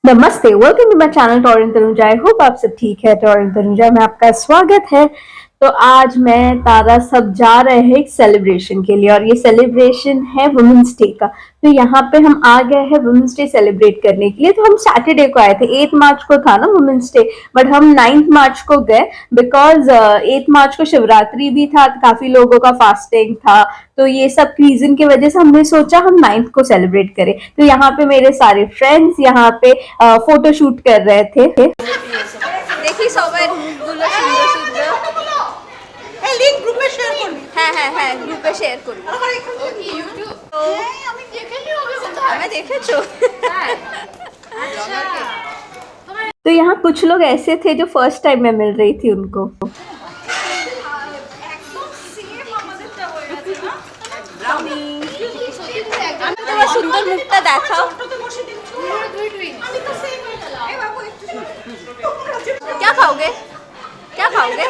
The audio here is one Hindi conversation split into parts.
नमस्ते, वेलकम टू माय चैनल टॉरिन तनुजा। आई होप आप सब ठीक है। टॉरिन तनुजा में आपका स्वागत है। तो आज मैं तारा सब जा रहे हैं एक सेलिब्रेशन के लिए, और ये सेलिब्रेशन है वुमेन्स डे का। तो यहाँ पे हम आ गए हैं वुमेन्स डे सेलिब्रेट करने के लिए। तो हम सैटरडे को आए थे, 8 मार्च को था ना वुमेन्स डे, बट हम 9 मार्च को गए बिकॉज 8 मार्च को शिवरात्रि भी था, काफी लोगों का फास्टिंग था। तो ये सब रीजन की वजह से हमने सोचा हम 9th को सेलिब्रेट करें। तो यहाँ पे मेरे सारे फ्रेंड्स यहाँ पे फोटो शूट कर रहे थे। দেখি সবাই মুখগুলো সুন্দর সুন্দর। এই লিংক গ্রুপে শেয়ার করবি। হ্যাঁ গ্রুপে শেয়ার করব। ওকে ইউটিউব তো আমি দেখেছি ওকে কোথায়? আমি দেখেছো? হ্যাঁ আচ্ছা। तो यहाँ कुछ लोग ऐसे थे जो फर्स्ट टाइम में मिल रही थी उनको। একদম সেম আমাদেরটা হয়ে গেছে না? ব্রাউনি। আমি তোমার সুন্দর মুখটা দেখাও। ছোটতে বসে দিচ্ছো। আমি তো সেম হয়ে গেলাম। এই বাবু একটু क्या खाओगे? क्या खाओगे?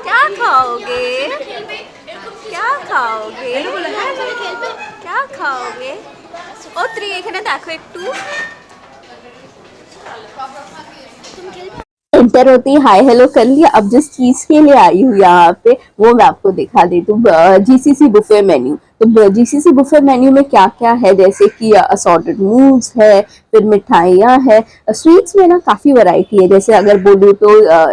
क्या खाओगे? क्या खाओगे? क्या खाओगे? ओ त्री এখানে দেখো একটু। इंटर होती हाय हेलो कर लिया। अब जिस चीज के लिए आई हूँ यहाँ पे वो मैं आपको दिखा देती हूँ। GCC buffet menu. तो जीसीसी बुफे मेन्यू में क्या क्या है, जैसे कि असॉर्टेड मूव्स है, फिर मिठाइयाँ है। स्वीट्स में ना काफी वैरायटी है, जैसे अगर बोलूँ तो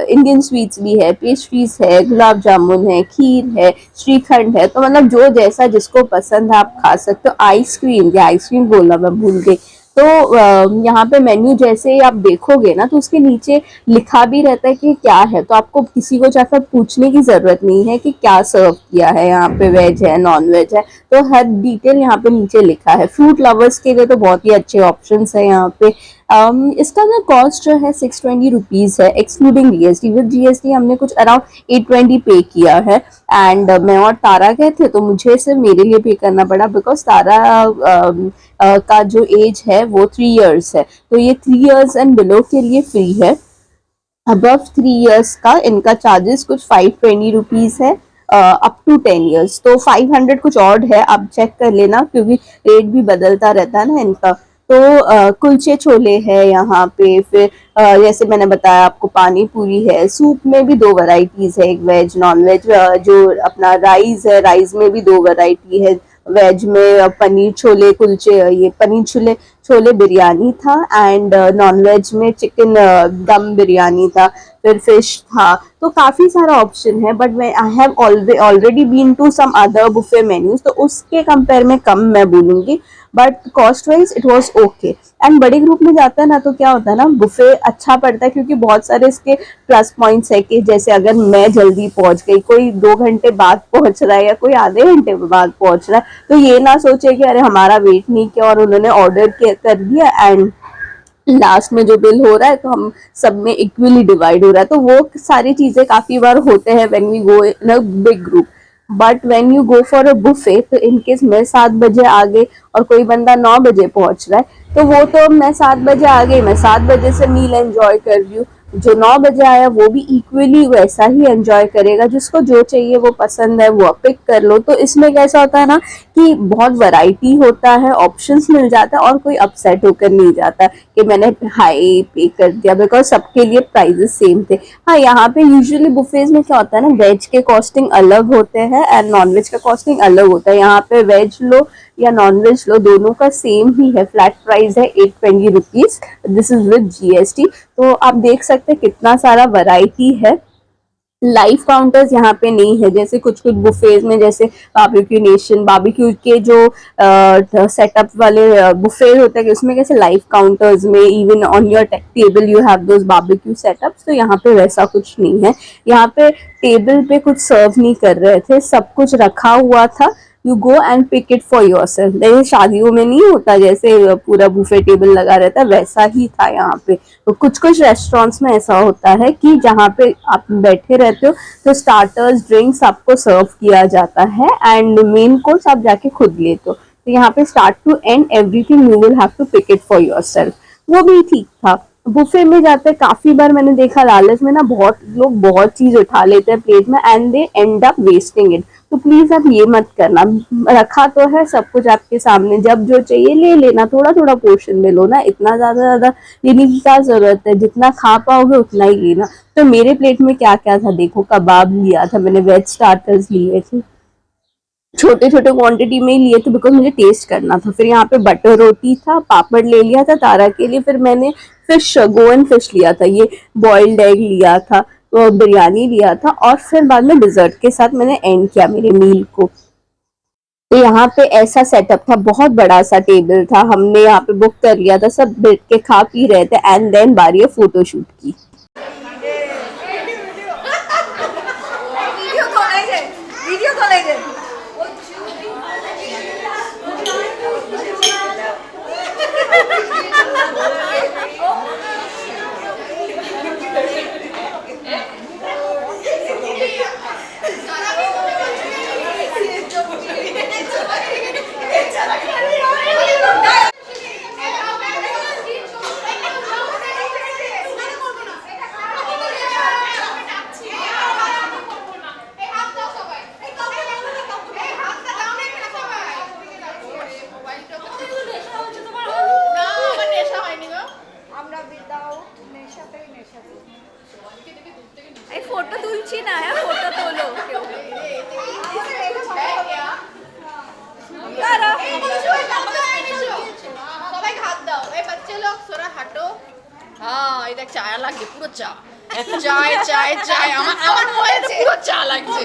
इंडियन स्वीट्स भी है, पेस्ट्रीज है, गुलाब जामुन है, खीर है, श्रीखंड है। तो मतलब जो जैसा जिसको पसंद है आप खा सकते हो। आइसक्रीम बोलना मैं भूल गई। तो यहाँ पे मेन्यू जैसे आप देखोगे ना, तो उसके नीचे लिखा भी रहता है कि क्या है। तो आपको किसी को जाकर पूछने की जरूरत नहीं है कि क्या सर्व किया है, यहाँ पे वेज है नॉन वेज है। तो हर डिटेल यहाँ पे नीचे लिखा है। फ्रूट लवर्स के लिए तो बहुत ही अच्छे ऑप्शंस है यहाँ पे। इसका ना कॉस्ट जो है 620 रुपीज है, एक्सक्लूडिंग जीएसटी। विद जीएसटी हमने कुछ अराउंड 820 पे किया है। एंड मैं और तारा गए थे, तो मुझे सिर्फ मेरे लिए पे करना पड़ा बिकॉज तारा का जो एज है वो 3 इयर्स है। तो ये 3 इयर्स एंड बिलो के लिए फ्री है। अबव 3 इयर्स का इनका चार्जेस कुछ 520 रुपीज है, अप टू 10 इयर्स तो 500 कुछ और है। आप चेक कर लेना क्योंकि रेट भी बदलता रहता है ना इनका। तो कुलचे छोले है यहाँ पे। फिर जैसे मैंने बताया आपको पानी पूरी है। सूप में भी 2 वैरायटीज है, एक वेज नॉन वेज। जो अपना राइस है, राइस में भी 2 वैरायटी है। वेज में पनीर छोले कुलचे, ये पनीर छोले छोले बिरयानी था। एंड नॉन वेज में चिकन दम बिरयानी था। फिर फिश था। तो काफी सारा ऑप्शन है, बट मैं I have already been to some other buffet menus, तो उसके कंपेयर में कम मैं बोलूंगी, but cost wise it was okay. And बड़े ग्रुप में जाता है ना, तो क्या होता है ना, बुफे अच्छा पड़ता है क्योंकि बहुत सारे इसके प्लस पॉइंट्स है कि जैसे अगर मैं जल्दी पहुंच गई, कोई 2 घंटे बाद पहुंच रहा है या कोई आधे घंटे बाद पहुंच रहा है, तो ये ना सोचे कि अरे हमारा वेट नहीं किया और उन्होंने ऑर्डर कर दिया एंड लास्ट में जो बिल हो रहा है तो हम सब में इक्वली डिवाइड हो रहा है। तो वो सारी चीजें काफी बार होते हैं when we go in a big group. But when you go for a buffet, तो इनकेस मैं 7 बजे आ गई और कोई बंदा 9 बजे पहुंच रहा है, तो वो तो मैं 7 बजे आ गई, मैं 7 बजे से मील एंजॉय कर रही हूँ। जो 9 बजे आया वो भी इक्वली वैसा ही एंजॉय करेगा। जिसको जो चाहिए वो पसंद है वो पिक कर लो। तो इसमें कैसा होता है ना कि बहुत वैरायटी होता है, ऑप्शंस मिल जाता है, और कोई अपसेट होकर नहीं जाता कि मैंने हाई पे कर दिया, बिकॉज सबके लिए प्राइजेस सेम थे। हाँ, यहाँ पे यूजुअली बुफेज में क्या होता है ना, वेज के कॉस्टिंग अलग होते हैं एंड नॉन वेज का कॉस्टिंग अलग होता है। यहाँ पे वेज लो या नॉन वेज लो, दोनों का सेम ही है। फ्लैट प्राइस है 820 rupees. This is with GST. तो आप देख सकते हैं कितना सारा वैरायटी है। लाइव काउंटर्स यहाँ पे नहीं है, जैसे कुछ कुछ बुफेज में, जैसे बारबेक्यू नेशन, बारबेक्यू के जो सेटअप वाले बुफे होते हैं उसमें कैसे लाइव काउंटर्स में even on your table you have those barbecue setups. तो यहाँ पे वैसा कुछ नहीं है। यहाँ पे टेबल पे कुछ सर्व नहीं कर रहे थे, सब कुछ रखा हुआ था। You go and pick it for yourself. जैसे शादियों में नहीं होता, जैसे पूरा बुफे टेबल लगा रहता है, वैसा ही था यहाँ पे। तो कुछ कुछ रेस्टोरेंट्स में ऐसा होता है कि जहाँ पे आप बैठे रहते हो तो स्टार्टर्स ड्रिंक्स आपको सर्व किया जाता है एंड मेन कोर्स आप जाके खुद लेते हो। तो यहाँ पे start to end everything you will have to pick it for yourself. वो भी ठीक था। बुफे में जाते काफी बार मैंने देखा लालच में ना बहुत लोग बहुत चीज उठा लेते हैं प्लेट में and they and up wasting it. तो प्लीज आप ये मत करना। रखा तो है सब कुछ आपके सामने, जब जो चाहिए ले लेना, थोड़ा थोड़ा पोर्शन में लो ना, इतना ज्यादा ज्यादा लेने की क्या जरूरत है, जितना खा पाओगे उतना ही लेना। तो मेरे प्लेट में क्या क्या था देखो, कबाब लिया था मैंने, वेज स्टार्टर्स लिए थे, छोटे छोटे क्वांटिटी में ही लिए थे बिकॉज मुझे टेस्ट करना था। फिर यहाँ पे बटर रोटी था, पापड़ ले लिया था तारा के लिए, फिर मैंने फिश, गोवन फिश लिया था, ये बॉइल्ड एग लिया था, तो बिरयानी लिया था, और फिर बाद में डिजर्ट के साथ मैंने एंड किया मेरे मील को। तो यहाँ पे ऐसा सेटअप था, बहुत बड़ा सा टेबल था, हमने यहाँ पे बुक कर लिया था, सब बैठ के खा पी रहे थे, एंड देन बारी है फोटोशूट की। वीडियो कॉल फोटो তুলছি না, হ্যাঁ ফটো তোলো কেউ। সবাই হাত দাও, এই বাচ্চা লোক সোরা হাঁটো। হ্যাঁ এই দেখ চায়া লাগছে, পুরো চা, চায় চায় চায়, আমার আমার মনে পুরো চা লাগছে।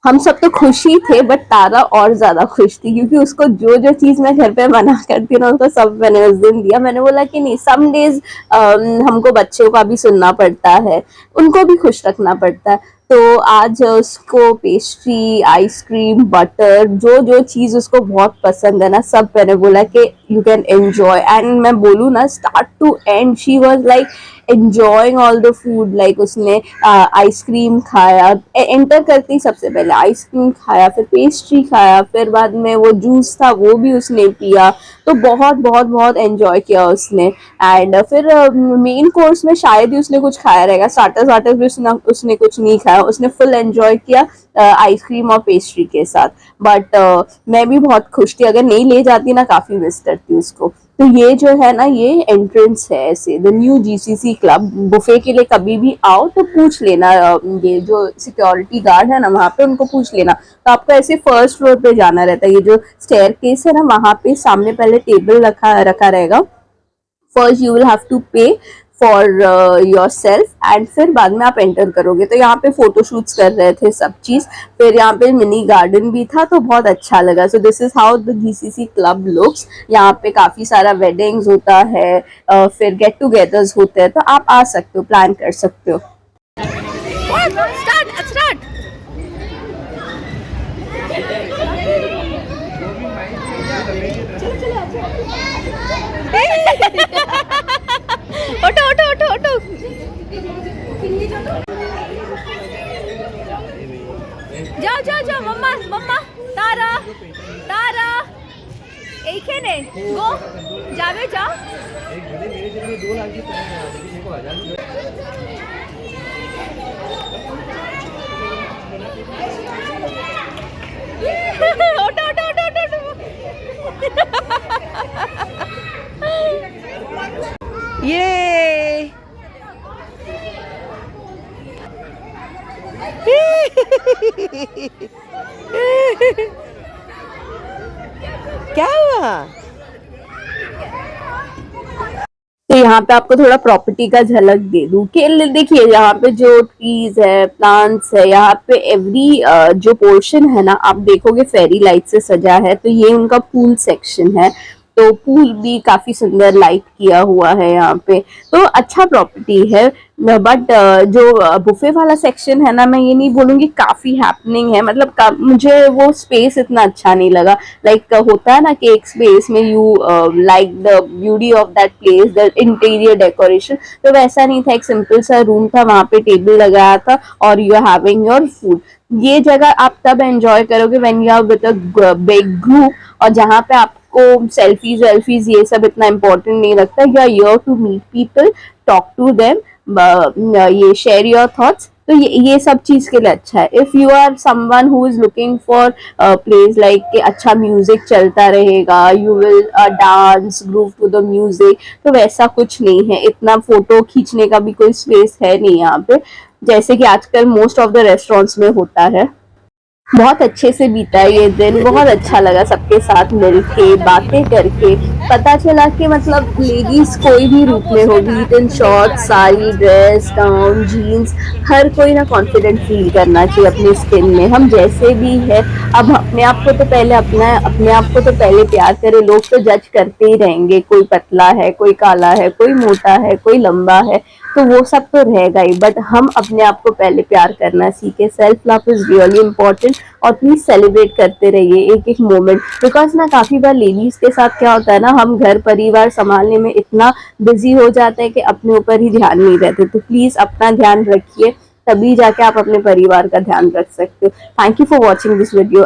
हम सब तो खुश ही थे, बट तारा और ज्यादा खुश थी, क्योंकि उसको जो जो चीज मैं घर पे मना करती हूँ ना, उसको सब मैंने उस दिन दिया। मैंने बोला कि नहीं, सम डेज हमको बच्चों का भी सुनना पड़ता है, उनको भी खुश रखना पड़ता है। तो आज उसको पेस्ट्री, आइसक्रीम, बटर, जो जो चीज उसको बहुत पसंद है ना, सब मैंने बोला कि यू कैन एंजॉय। एंड मैं बोलूँ ना, start to end she was like enjoying all the food. Like उसने आइसक्रीम खाया, एंटर करते ही सबसे पहले आइसक्रीम खाया, फिर पेस्ट्री खाया, फिर बाद में वो जूस था वो भी उसने पिया। तो बहुत बहुत बहुत एंजॉय किया उसने। एंड फिर मेन कोर्स में शायद ही उसने कुछ खाया रहेगा, स्टार्टर भी उसने कुछ नहीं खाया, उसने फुल एंजॉय किया आइसक्रीम और पेस्ट्री के साथ। बट मैं भी बहुत खुश थी, अगर नहीं ले जाती ना काफी मिस करती उसको। तो ये जो है ना, ये एंट्रेंस है ऐसे the new GCC club. Buffet के लिए कभी भी आओ तो पूछ लेना, ये जो सिक्योरिटी गार्ड है ना वहाँ पे, उनको पूछ लेना। तो आपको ऐसे फर्स्ट फ्लोर पे जाना रहता है, ये जो स्टेयर केस है ना, वहाँ पे सामने पहले टेबल रखा रहेगा। First you will have to pay for yourself, and फिर बाद में आप एंटर करोगे। तो यहाँ पे फोटो शूट्स कर रहे थे सब चीज, फिर यहाँ पे मिनी गार्डन भी था, तो बहुत अच्छा लगा। So this is how the GCC club looks. यहाँ पे काफी सारा वेडिंग्स होता है, फिर गेट टुगेदर्स होते हैं, तो आप आ सकते हो, प्लान कर सकते हो। स्टार्ट। ওঠো ওঠো ওঠো ওঠো। যাও যাও যাও, মাম্মা মাম্মা, তারা তারা এইখানে গো, যাবে যাও। ওঠো ওঠো ওঠো ওঠো। ये क्या हुआ? तो यहाँ पे आपको थोड़ा प्रॉपर्टी का झलक दे दूं कि देखिए, यहाँ पे जो ट्रीज है, प्लांट्स है, यहाँ पे एवरी जो पोर्शन है ना, आप देखोगे फेरी लाइट से सजा है। तो ये उनका पूल सेक्शन है, तो पूल भी काफी सुंदर लाइट किया हुआ है यहाँ पे, तो अच्छा प्रॉपर्टी है। बट जो बुफे वाला सेक्शन है ना, मैं ये नहीं बोलूंगी काफी हैपनिंग है, मतलब मुझे वो स्पेस इतना अच्छा नहीं लगा। लाइक होता है ना कि एक स्पेस में you like the beauty of that place, the interior decoration, तो वैसा नहीं था। एक सिंपल सा रूम था, वहां पे टेबल लगाया था और you are having your food. ये जगह आप तब एंजॉय करोगे when you are with a big group, और जहाँ पे आपको सेल्फीज ये सब इतना इम्पोर्टेंट नहीं लगता। You are here to meet people, talk to them, ये शेयर योर थॉट्स, तो ये सब चीज के लिए अच्छा है। If you are someone who is looking for place like कि अच्छा म्यूजिक चलता रहेगा, you will dance groove to the music, तो वैसा कुछ नहीं है। इतना फोटो खींचने का भी कोई स्पेस है नहीं यहाँ पे, जैसे कि आजकल मोस्ट ऑफ द रेस्टोरेंट्स में होता है। बहुत अच्छे से बीता ये दिन, बहुत अच्छा लगा सबके साथ मिलके बातें करके। पता चला कि मतलब लेडीज कोई भी रूप में हो, be it in short, sari, dress, gown, jeans, हर कोई ना कॉन्फिडेंट फील करना चाहिए अपनी स्किन में, हम जैसे भी है। अब अपने आप को तो पहले अपने आप को तो पहले प्यार करे, लोग तो जज करते ही रहेंगे, कोई पतला है, कोई काला है, कोई मोटा है, कोई लंबा है, तो वो सब तो रहेगा ही, बट हम अपने आप को पहले प्यार करना सीखे। Self love is really important, और प्लीज सेलिब्रेट करते रहिए एक एक मोमेंट, बिकॉज ना काफी बार लेडीज के साथ क्या होता है ना, हम घर परिवार संभालने में इतना बिजी हो जाते हैं कि अपने ऊपर ही ध्यान नहीं रहते। तो प्लीज अपना ध्यान रखिए, तभी जाके आप अपने परिवार का ध्यान रख सकते हो। Thank you for watching this video.